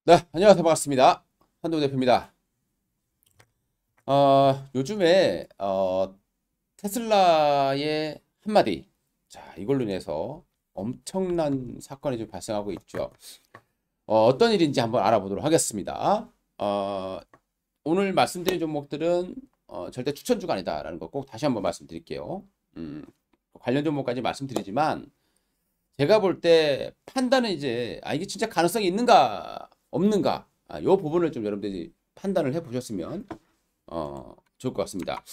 네, 안녕하세요. 반갑습니다. 한동훈 대표입니다. 요즘에 테슬라의 한마디, 자, 이걸로 인해서 엄청난 사건이 좀 발생하고 있죠. 어떤 일인지 한번 알아보도록 하겠습니다. 오늘 말씀드린 종목들은 절대 추천주가 아니다라는 거 꼭 다시 한번 말씀드릴게요. 관련 종목까지 말씀드리지만 제가 볼 때 판단은 이제 이게 진짜 가능성이 있는가 없는가 요 부분을 좀 여러분들이 판단을 해 보셨으면 좋을 것 같습니다.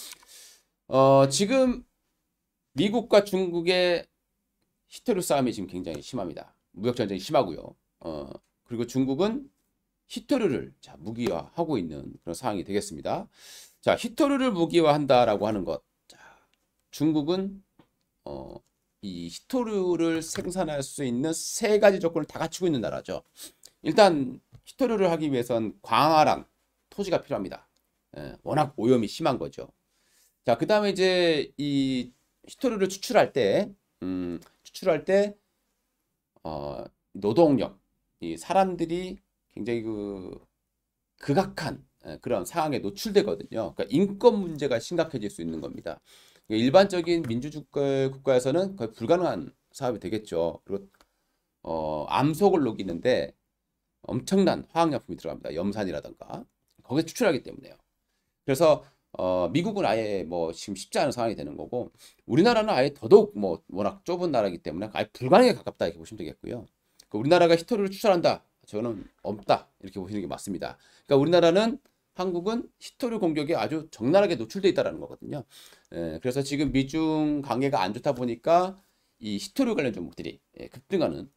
지금 미국과 중국의 히토류 싸움이 지금 굉장히 심합니다. 무역 전쟁이 심하고요. 그리고 중국은 히토류를 자, 무기화하고 있는 그런 상황이 되겠습니다. 자, 히토류를 무기화한다라고 하는 것. 자, 중국은 어, 이 히토류를 생산할 수 있는 세 가지 조건을 다 갖추고 있는 나라죠. 일단 히토류를 하기 위해선 광활한 토지가 필요합니다. 워낙 오염이 심한 거죠. 자, 그 다음에 이제 이 히토류를 추출할 때 노동력, 이 사람들이 굉장히 극악한 그런 상황에 노출되거든요. 그러니까 인권 문제가 심각해질 수 있는 겁니다. 일반적인 민주주의 국가에서는 거의 불가능한 사업이 되겠죠. 그리고 암석을 녹이는데 엄청난 화학약품이 들어갑니다. 염산이라든가 거기에 추출하기 때문에요. 그래서 미국은 아예 뭐 지금 쉽지 않은 상황이 되는 거고 우리나라는 아예 더더욱 뭐 워낙 좁은 나라이기 때문에 아예 불가능에 가깝다 이렇게 보시면 되겠고요. 그러니까 우리나라가 히토리를 추출한다. 저는 없다 이렇게 보시는 게 맞습니다. 그러니까 우리나라는 한국은 히토류 공격에 아주 적나라하게 노출돼 있다는 거거든요. 그래서 지금 미중 관계가 안 좋다 보니까 이 히토류 관련 종목들이 급등하는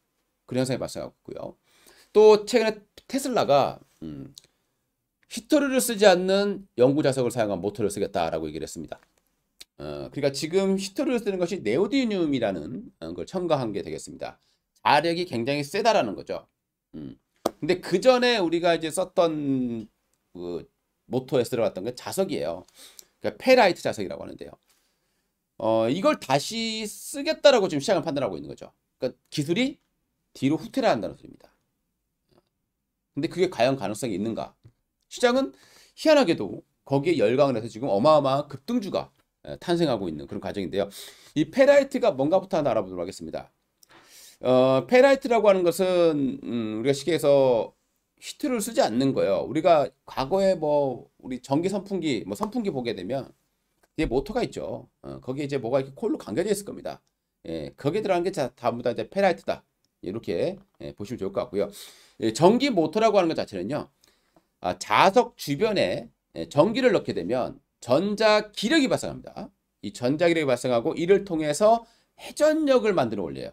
그런 현상이 발생하고 있고요. 또 최근에 테슬라가 히토류를 쓰지 않는 연구 자석을 사용한 모터를 쓰겠다라고 얘기를 했습니다. 그러니까 지금 히토류를 쓰는 것이 네오디듐이라는 걸 첨가한 게 되겠습니다. 자력이 굉장히 세다라는 거죠. 근데 그 전에 우리가 이제 썼던 그 모터에 들어갔던 게 자석이에요. 그러니까 페라이트 자석이라고 하는데요. 이걸 다시 쓰겠다라고 지금 시장을 판단하고 있는 거죠. 그러니까 기술이 뒤로 후퇴를 한다는 소리입니다. 근데 그게 과연 가능성이 있는가? 시장은 희한하게도 거기에 열광을 해서 지금 어마어마한 급등주가 탄생하고 있는 그런 과정인데요. 이 페라이트가 뭔가부터 하나 알아보도록 하겠습니다. 페라이트라고 하는 것은 우리가 시계에서 히트를 쓰지 않는 거예요. 우리가 과거에 뭐 우리 전기 선풍기 뭐 선풍기 보게 되면 뒤에 모터가 있죠. 거기에 이제 뭐가 이렇게 콜로 감겨져 있을 겁니다. 거기에 들어간 게 전부 다 이제 페라이트다. 이렇게 보시면 좋을 것 같고요. 전기 모터라고 하는 것 자체는요. 자석 주변에 전기를 넣게 되면 전자 기력이 발생합니다. 이 전자 기력이 발생하고 이를 통해서 회전력을 만들어 올려요.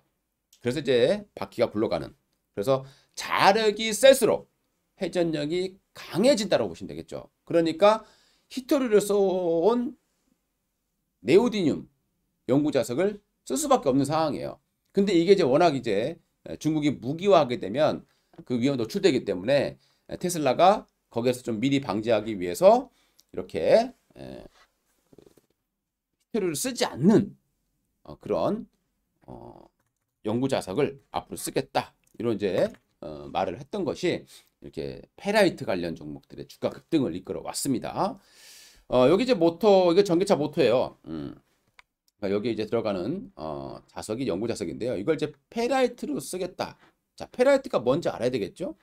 그래서 이제 바퀴가 굴러가는. 그래서 자력이 셀수록 회전력이 강해진다고 보시면 되겠죠. 그러니까 히토류를 쏜 네오디듐 연구 자석을 쓸 수밖에 없는 상황이에요. 근데 이게 이제 워낙 이제 중국이 무기화하게 되면 그 위험 노출되기 때문에 테슬라가 거기에서 좀 미리 방지하기 위해서 이렇게 히토류를 쓰지 않는 그런 연구 자석을 앞으로 쓰겠다 이런 이제 말을 했던 것이 이렇게 페라이트 관련 종목들의 주가 급등을 이끌어 왔습니다. 여기 이제 모터 이거 전기차 모터예요. 그러니까 여기 이제 들어가는 자석이 연구 자석인데요. 이걸 이제 페라이트로 쓰겠다. 자, 페라이트가 뭔지 알아야 되겠죠?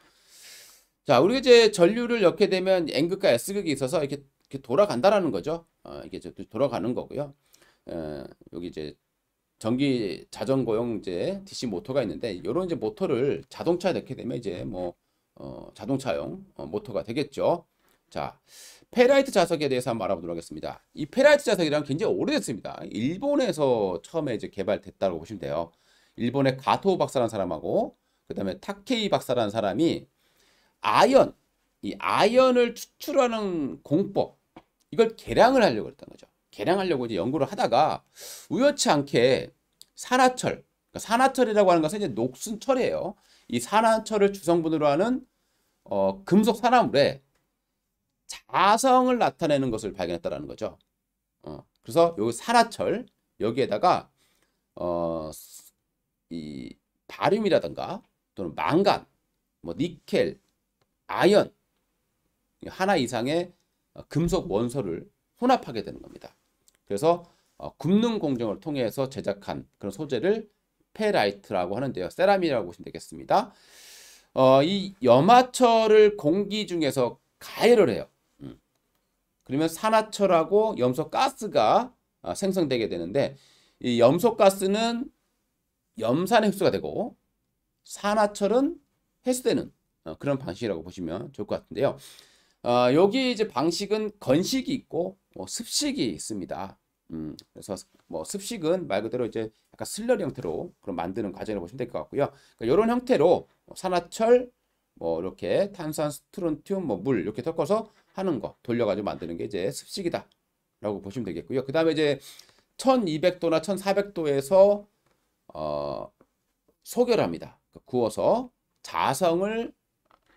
자, 우리가 이제 전류를 넣게 되면 N극과 S극이 있어서 이렇게 돌아간다라는 거죠. 이게 이제 돌아가는 거고요. 여기 이제 전기 자전거용 이제 DC 모터가 있는데 이런 이제 모터를 자동차에 넣게 되면 이제 뭐 자동차용 모터가 되겠죠. 자, 페라이트 자석에 대해서 한번 알아보도록 하겠습니다. 이 페라이트 자석이랑 굉장히 오래됐습니다. 일본에서 처음에 이제 개발됐다고 보시면 돼요. 일본의 가토 박사라는 사람하고 그다음에 타케이 박사라는 사람이 아연, 이 아연을 추출하는 공법 이걸 개량을 하려고 했던 거죠. 개량하려고 이제 연구를 하다가 우연치 않게 산화철, 그러니까 산화철이라고 하는 것은 이제 녹슨철이에요. 이 산화철을 주성분으로 하는 금속 산화물에 자성을 나타내는 것을 발견했다라는 거죠. 그래서 요 산화철 여기에다가 어, 이 바륨이라든가 또는 망간, 뭐 니켈, 아연 하나 이상의 금속 원소를 혼합하게 되는 겁니다. 그래서 굽는 공정을 통해서 제작한 그런 소재를 페라이트라고 하는데요. 세라믹이라고 보시면 되겠습니다. 이 염화철을 공기 중에서 가열을 해요. 그러면 산화철하고 염소가스가 생성되게 되는데, 이 염소가스는 염산에 흡수가 되고 산화철은 회수되는 그런 방식이라고 보시면 좋을 것 같은데요. 여기 이제 방식은 건식이 있고 습식이 있습니다. 그래서 뭐 습식은 말 그대로 이제 약간 슬러리 형태로 그런 만드는 과정을 보시면 될 것 같고요. 그러니까 이런 형태로 산화철, 뭐 이렇게 탄산, 스트론튬, 뭐 물 이렇게 섞어서 하는 거 돌려가지고 만드는 게 이제 습식이다라고 보시면 되겠고요. 그 다음에 이제 1200도나 1400도에서 소결합니다. 구워서 자성을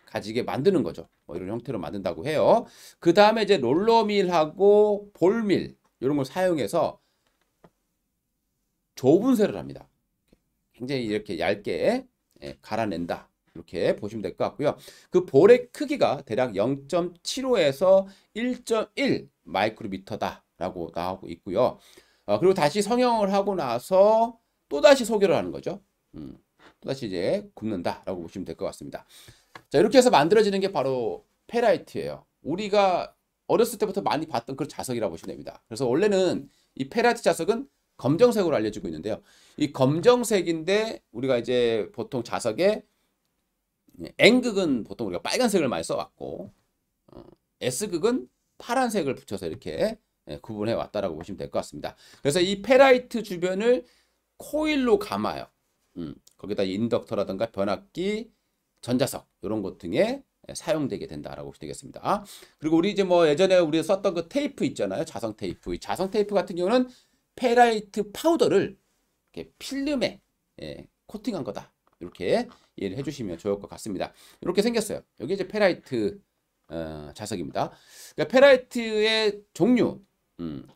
가지게 만드는 거죠. 뭐 이런 형태로 만든다고 해요. 그 다음에 이제 롤러밀하고 볼밀 이런 걸 사용해서 조분쇄를 합니다. 굉장히 이렇게 얇게 갈아낸다. 이렇게 보시면 될 것 같고요. 그 볼의 크기가 대략 0.75에서 1.1 마이크로미터다라고 나오고 있고요. 그리고 다시 성형을 하고 나서 또다시 소결을 하는 거죠. 또다시 이제 굽는다라고 보시면 될 것 같습니다. 자, 이렇게 해서 만들어지는 게 바로 페라이트예요. 우리가 어렸을 때부터 많이 봤던 그런 자석이라고 보시면 됩니다. 그래서 원래는 이 페라이트 자석은 검정색으로 알려지고 있는데요. 이 검정색인데 우리가 이제 보통 자석에 N극은 보통 우리가 빨간색을 많이 써왔고 S극은 파란색을 붙여서 이렇게 구분해 왔다라고 보시면 될 것 같습니다. 그래서 이 페라이트 주변을 코일로 감아요. 거기다 인덕터라든가 변압기, 전자석 이런 것 등에 사용되게 된다라고 보시면 되겠습니다. 그리고 우리 이제 뭐 예전에 우리가 썼던 그 테이프 있잖아요. 자성 테이프. 이 자성 테이프 같은 경우는 페라이트 파우더를 이렇게 필름에 코팅한 거다. 이렇게 이해를 해주시면 좋을 것 같습니다. 이렇게 생겼어요. 여기 이제 페라이트 자석입니다. 그러니까 페라이트의 종류,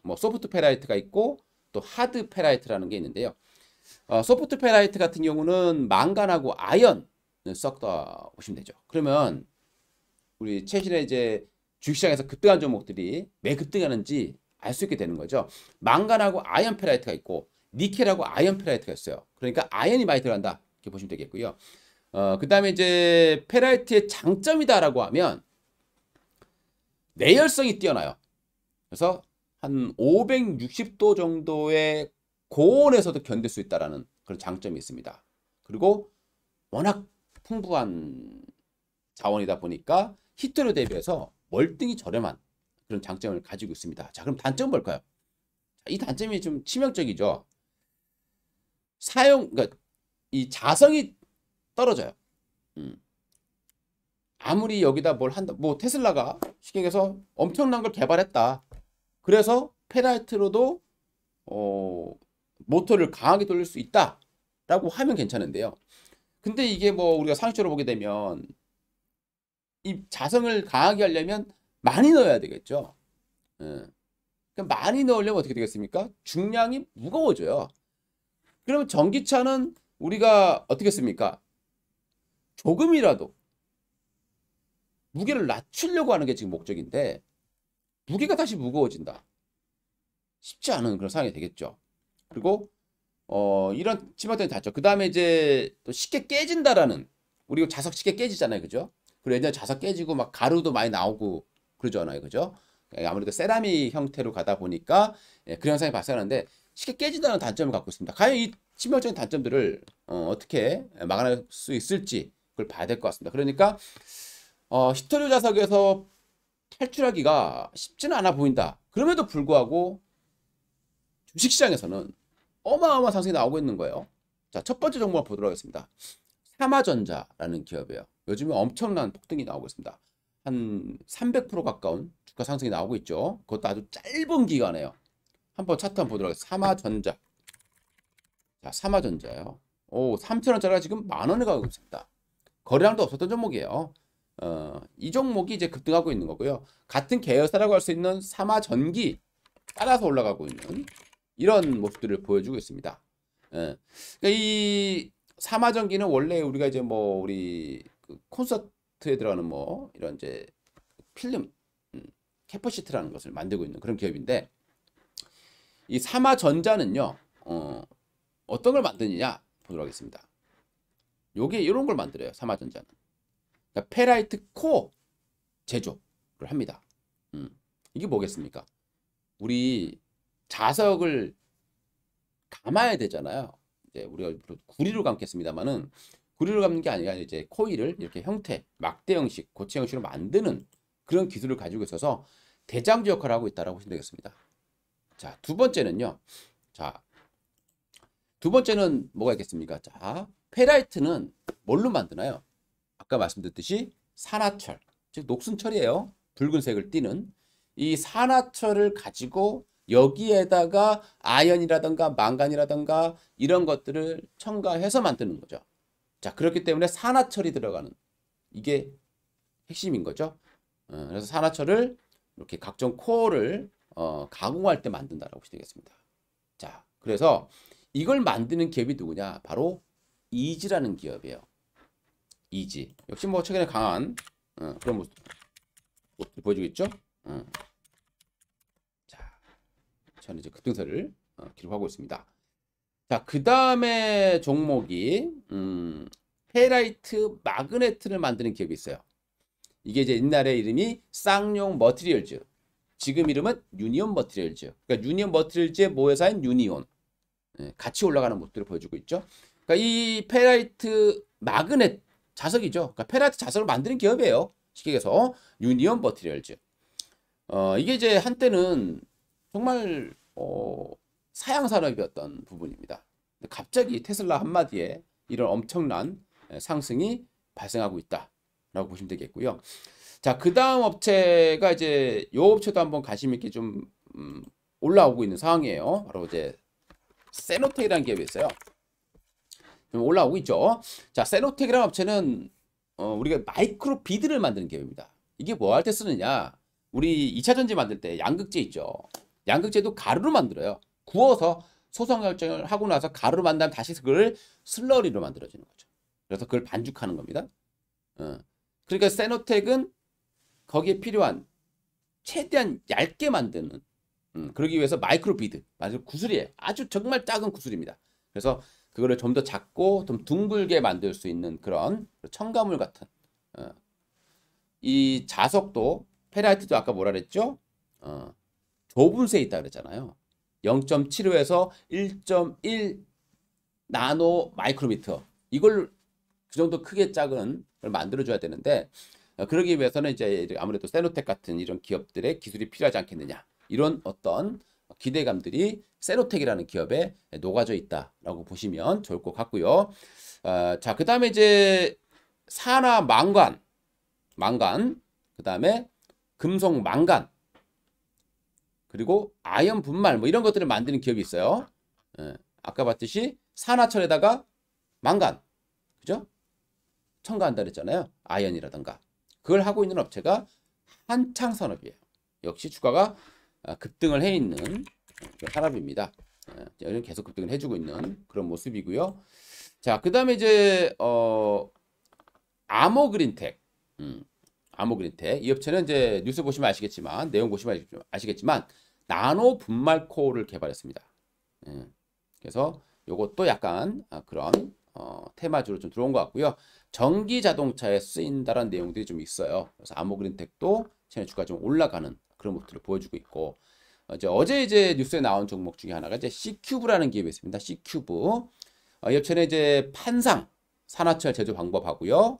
뭐 소프트 페라이트가 있고 또 하드 페라이트라는 게 있는데요. 소프트 페라이트 같은 경우는 망간하고 아연을 섞다 보시면 되죠. 그러면 우리 최신에 이제 주식시장에서 급등한 종목들이 왜 급등하는지 알 수 있게 되는 거죠. 망간하고 아연 페라이트가 있고 니켈하고 아연 페라이트가 있어요. 그러니까 아연이 많이 들어간다 이렇게 보시면 되겠고요. 그 다음에 이제 페라이트의 장점이다라고 하면 내열성이 뛰어나요. 그래서 한 560도 정도의 고온에서도 견딜 수 있다라는 그런 장점이 있습니다. 그리고 워낙 풍부한 자원이다 보니까 히트로 대비해서 월등히 저렴한 그런 장점을 가지고 있습니다. 자, 그럼 단점 뭘까요? 이 단점이 좀 치명적이죠. 그러니까 이 자성이 떨어져요. 아무리 여기다 뭘 한다, 뭐 테슬라가 쉽게 얘기해서 엄청난 걸 개발했다. 그래서 페라이트로도 모터를 강하게 돌릴 수 있다라고 하면 괜찮은데요. 근데 이게 뭐 우리가 상식적으로 보게 되면 이 자성을 강하게 하려면 많이 넣어야 되겠죠. 그러니까 많이 넣으려면 어떻게 되겠습니까? 중량이 무거워져요. 그러면 전기차는 우리가 어떻게 씁니까? 조금이라도 무게를 낮추려고 하는 게 지금 목적인데 무게가 다시 무거워진다. 쉽지 않은 그런 상황이 되겠죠. 그리고 이런 치명적인 단점. 그 다음에 이제 또 쉽게 깨진다라는, 우리 자석 쉽게 깨지잖아요, 그죠? 그리고 예전에 자석 깨지고 막 가루도 많이 나오고 그러잖아요, 그죠? 아무래도 세라믹 형태로 가다 보니까 그런 현상이 발생하는데 쉽게 깨진다는 단점을 갖고 있습니다. 과연 이 치명적인 단점들을 어떻게 막아낼 수 있을지 그걸 봐야 될 것 같습니다. 그러니까 히토류 자석에서 탈출하기가 쉽지는 않아 보인다. 그럼에도 불구하고 주식시장에서는 어마어마한 상승이 나오고 있는 거예요. 자, 첫 번째 종목을 보도록 하겠습니다. 삼화전자라는 기업이에요. 요즘에 엄청난 폭등이 나오고 있습니다. 한 300% 가까운 주가 상승이 나오고 있죠. 그것도 아주 짧은 기간에요. 한번 차트 한번 보도록 하겠습니다. 삼화전자. 자, 삼화전자요. 오, 3,000원짜리가 지금 10,000원에 가고 있습니다. 거래량도 없었던 종목이에요. 이 종목이 이제 급등하고 있는 거고요. 같은 계열사라고 할 수 있는 삼화전기 따라서 올라가고 있는 이런 모습들을 보여주고 있습니다. 그러니까 이 삼화전기는 원래 우리가 이제 뭐 우리 그 콘서트 컴포스트에 들어가는 뭐 이런 이제 필름 캐퍼시트라는 것을 만들고 있는 그런 기업인데, 이 삼화전자는요 어떤 걸 만드느냐 보도록 하겠습니다. 요게 이런 걸 만들어요. 삼화전자는 그러니까 페라이트 코어 제조를 합니다. 이게 뭐겠습니까? 우리 자석을 감아야 되잖아요. 이제 우리가 구리로 감겠습니다만은, 구리로 감는 게 아니라 이제 코일을 이렇게 형태, 막대 형식, 고체 형식으로 만드는 그런 기술을 가지고 있어서 대장주 역할을 하고 있다라고 보시면 되겠습니다. 자, 두 번째는요. 자, 두 번째는 뭐가 있겠습니까? 자, 페라이트는 뭘로 만드나요? 아까 말씀드렸듯이 산화철, 즉 녹슨철이에요. 붉은색을 띠는 이 산화철을 가지고 여기에다가 아연이라든가 망간이라든가 이런 것들을 첨가해서 만드는 거죠. 자, 그렇기 때문에 산화철이 들어가는 이게 핵심인 거죠. 그래서 산화철을 이렇게 각종 코어를 가공할 때 만든다라고 보시면 되겠습니다. 자, 그래서 이걸 만드는 기업이 누구냐? 바로 이지라는 기업이에요. 이지. 역시 뭐 최근에 강한 그런 모습 보여주고 있죠. 자, 저는 이제 급등세를 기록하고 있습니다. 자, 그 다음에 종목이 페라이트 마그네트를 만드는 기업이 있어요. 이게 이제 옛날에 이름이 쌍용 머티리얼즈, 지금 이름은 유니온 머티리얼즈. 그러니까 유니온 머티리얼즈의 모회사인 유니온, 같이 올라가는 모습들을 보여주고 있죠. 그러니까 이 페라이트 마그넷 자석이죠. 그러니까 페라이트 자석을 만드는 기업이에요. 쉽게 얘기해서 유니온 머티리얼즈. 이게 이제 한때는 정말 사양 산업이었던 부분입니다. 갑자기 테슬라 한마디에 이런 엄청난 상승이 발생하고 있다라고 보시면 되겠고요. 자, 그 다음 업체가 이제 요 업체도 한번 관심 있게 좀 올라오고 있는 상황이에요. 바로 이제 세노텍이라는 기업이 있어요. 좀 올라오고 있죠. 자, 세노텍이라는 업체는 우리가 마이크로 비드를 만드는 기업입니다. 이게 뭐 할 때 쓰느냐? 우리 2차 전지 만들 때 양극재 있죠. 양극재도 가루로 만들어요. 구워서 소성 결정을 하고 나서 가루로 만들면 다시 그걸 슬러리로 만들어지는 거죠. 그래서 그걸 반죽하는 겁니다. 그러니까 세노텍은 거기에 필요한 최대한 얇게 만드는, 그러기 위해서 마이크로 비드, 아주 구슬이에요. 아주 정말 작은 구슬입니다. 그래서 그거를 좀 더 작고 좀 둥글게 만들 수 있는 그런 첨가물 같은, 이 자석도 페라이트도 아까 뭐라 그랬죠? 좁은 세 있다 그랬잖아요. 0.75에서 1.1 나노 마이크로미터, 이걸 그 정도 크게 작은 걸 만들어줘야 되는데, 그러기 위해서는 이제 아무래도 세노텍 같은 이런 기업들의 기술이 필요하지 않겠느냐, 이런 어떤 기대감들이 세노텍이라는 기업에 녹아져 있다라고 보시면 좋을 것 같고요. 자, 그 다음에 이제 산화 망간, 그 다음에 금속 망간, 그리고 아연 분말 뭐 이런 것들을 만드는 기업이 있어요. 아까 봤듯이 산화철에다가 망간, 그죠? 첨가한다 그랬잖아요. 아연이라든가. 그걸 하고 있는 업체가 한창산업이에요. 역시 주가가 급등을 해 있는 산업입니다. 계속 급등을 해주고 있는 그런 모습이고요. 자, 그 다음에 이제 아모그린텍, 아모그린텍, 이 업체는 이제 뉴스 보시면 아시겠지만, 내용 보시면 아시겠지만 나노 분말 코어를 개발했습니다. 그래서 요것도 약간 그런 테마주로 좀 들어온 것 같고요. 전기 자동차에 쓰인다는 내용들이 좀 있어요. 그래서 아모그린텍도 최근에 주가 좀 올라가는 그런 모습을 보여주고 있고, 어제 이제 뉴스에 나온 종목 중에 하나가 이제 C큐브라는 기업이 있습니다. C큐브. 이 업체는 이제 판상, 산화철 제조 방법하고요.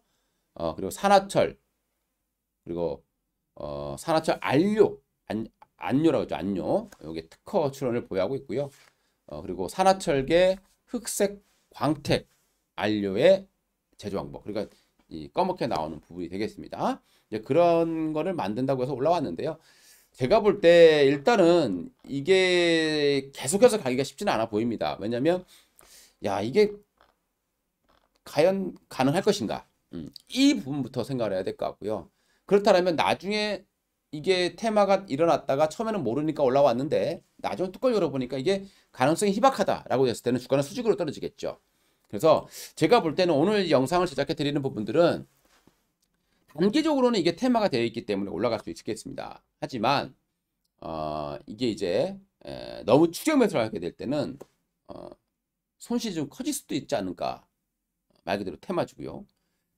그리고 산화철, 그리고 산화철 안료라고 하죠. 안료. 여기 특허 출원을 보유하고 있고요. 그리고 산화철계 흑색 광택 안료의 제조 방법. 그러니까 이 검게 나오는 부분이 되겠습니다. 이제 그런 거를 만든다고 해서 올라왔는데요. 제가 볼 때 일단은 이게 계속해서 가기가 쉽지는 않아 보입니다. 왜냐면 야, 이게 과연 가능할 것인가? 이 부분부터 생각을 해야 될 것 같고요. 그렇다면 나중에 이게 테마가 일어났다가 처음에는 모르니까 올라왔는데 나중에 뚜껑 열어보니까 이게 가능성이 희박하다라고 했을 때는 주가는 수직으로 떨어지겠죠. 그래서 제가 볼 때는 오늘 영상을 제작해 드리는 부분들은 단기적으로는 이게 테마가 되어 있기 때문에 올라갈 수 있겠습니다. 하지만 이게 이제 너무 추격 매수를 하게 될 때는 손실이 좀 커질 수도 있지 않을까. 말 그대로 테마주고요.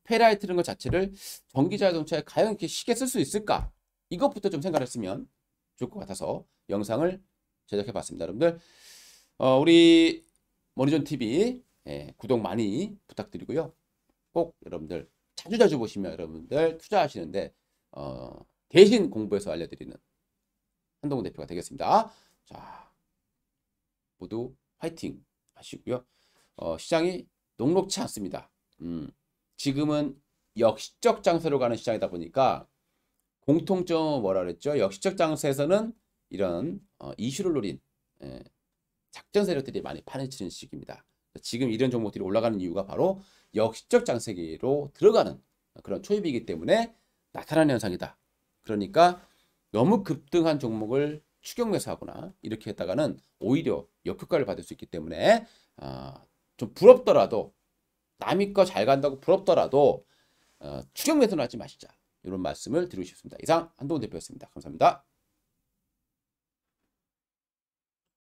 페라이트는 것 자체를 전기자동차에 과연 이렇게 쉽게 쓸 수 있을까? 이것부터 좀 생각했으면 좋을 것 같아서 영상을 제작해 봤습니다. 여러분들 우리 머니존 TV 구독 많이 부탁드리고요. 꼭 여러분들 자주자주 보시면 여러분들 투자하시는데 대신 공부해서 알려드리는 한동훈 대표가 되겠습니다. 자, 모두 화이팅 하시고요. 시장이 녹록치 않습니다. 지금은 역시적 장세로 가는 시장이다 보니까 공통점은 뭐라 그랬죠? 역시적 장세에서는 이런 이슈를 노린 작전 세력들이 많이 파헤치는 시기입니다. 지금 이런 종목들이 올라가는 이유가 바로 역시적 장세기로 들어가는 그런 초입이기 때문에 나타나는 현상이다. 그러니까 너무 급등한 종목을 추격 매수하거나 이렇게 했다가는 오히려 역효과를 받을 수 있기 때문에 좀 부럽더라도 남이 거 잘 간다고 부럽더라도 추격 매수는 하지 마시자. 이런 말씀을 드리고 싶습니다. 이상 한동훈 대표였습니다. 감사합니다.